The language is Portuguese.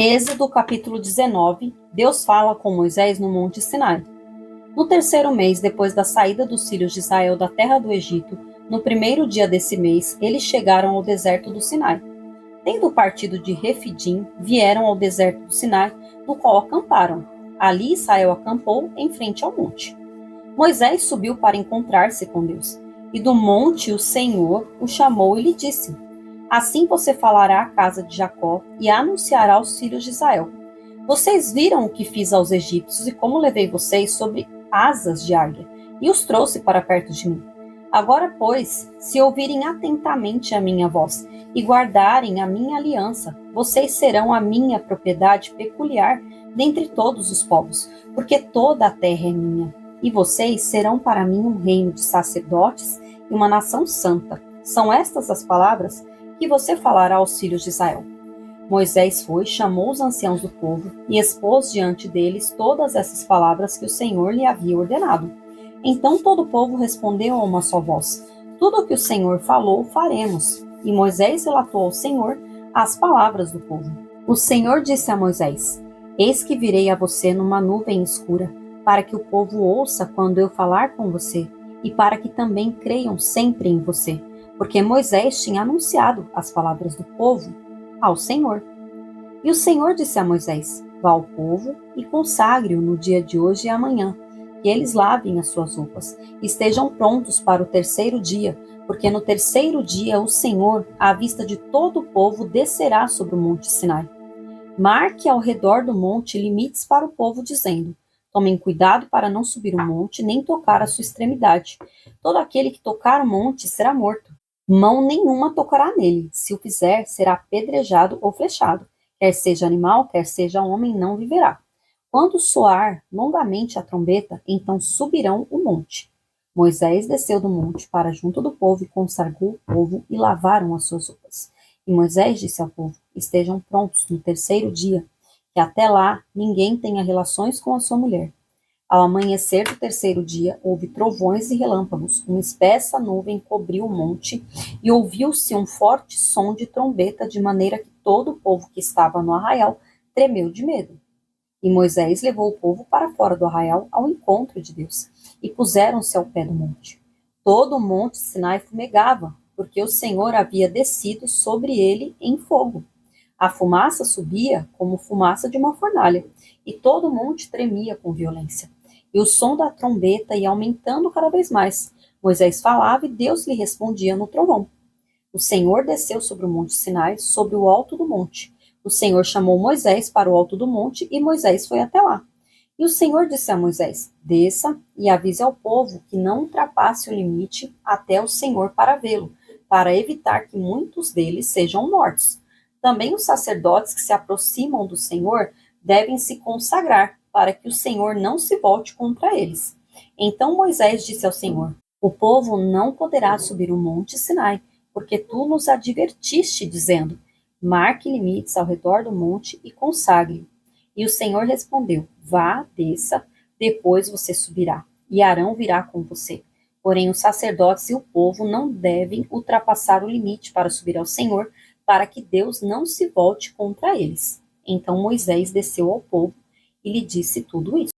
Êxodo capítulo 19, Deus fala com Moisés no Monte Sinai. No terceiro mês, depois da saída dos filhos de Israel da terra do Egito, no primeiro dia desse mês, eles chegaram ao deserto do Sinai. Tendo partido de Refidim, vieram ao deserto do Sinai, no qual acamparam. Ali Israel acampou em frente ao monte. Moisés subiu para encontrar-se com Deus. E do monte o Senhor o chamou e lhe disse: Assim você falará à casa de Jacó e anunciará aos filhos de Israel: Vocês viram o que fiz aos egípcios e como levei vocês sobre asas de águia e os trouxe para perto de mim. Agora, pois, se ouvirem atentamente a minha voz e guardarem a minha aliança, vocês serão a minha propriedade peculiar dentre todos os povos, porque toda a terra é minha. E vocês serão para mim um reino de sacerdotes e uma nação santa. São estas as palavras que você falará aos filhos de Israel. Moisés foi, chamou os anciãos do povo e expôs diante deles todas essas palavras que o Senhor lhe havia ordenado. Então todo o povo respondeu a uma só voz: Tudo o que o Senhor falou, faremos. E Moisés relatou ao Senhor as palavras do povo. O Senhor disse a Moisés: Eis que virei a você numa nuvem escura, para que o povo ouça quando eu falar com você, e para que também creiam sempre em você. Porque Moisés tinha anunciado as palavras do povo ao Senhor. E o Senhor disse a Moisés: Vá ao povo e consagre-o no dia de hoje e amanhã, que eles lavem as suas roupas, e estejam prontos para o terceiro dia, porque no terceiro dia o Senhor, à vista de todo o povo, descerá sobre o monte Sinai. Marque ao redor do monte limites para o povo, dizendo: Tomem cuidado para não subir o monte, nem tocar a sua extremidade. Todo aquele que tocar o monte será morto. Mão nenhuma tocará nele. Se o fizer, será apedrejado ou flechado. Quer seja animal, quer seja homem, não viverá. Quando soar longamente a trombeta, então subirão o monte. Moisés desceu do monte para junto do povo e consagrou o povo e lavaram as suas roupas. E Moisés disse ao povo: Estejam prontos no terceiro dia, que até lá ninguém tenha relações com a sua mulher. Ao amanhecer do terceiro dia, houve trovões e relâmpagos, uma espessa nuvem cobriu o monte, e ouviu-se um forte som de trombeta, de maneira que todo o povo que estava no arraial tremeu de medo. E Moisés levou o povo para fora do arraial ao encontro de Deus, e puseram-se ao pé do monte. Todo o monte Sinai fumegava, porque o Senhor havia descido sobre ele em fogo. A fumaça subia como fumaça de uma fornalha, e todo o monte tremia com violência. E o som da trombeta ia aumentando cada vez mais. Moisés falava e Deus lhe respondia no trovão. O Senhor desceu sobre o monte Sinai, sobre o alto do monte. O Senhor chamou Moisés para o alto do monte e Moisés foi até lá. E o Senhor disse a Moisés: Desça e avise ao povo que não ultrapasse o limite até o Senhor para vê-lo, para evitar que muitos deles sejam mortos. Também os sacerdotes que se aproximam do Senhor devem se consagrar, para que o Senhor não se volte contra eles. Então Moisés disse ao Senhor: O povo não poderá subir o monte Sinai, porque tu nos advertiste, dizendo: Marque limites ao redor do monte e consagre-o. E o Senhor respondeu: Vá, desça, depois você subirá, e Arão virá com você. Porém, os sacerdotes e o povo não devem ultrapassar o limite para subir ao Senhor, para que Deus não se volte contra eles. Então Moisés desceu ao povo e lhe disse tudo isso.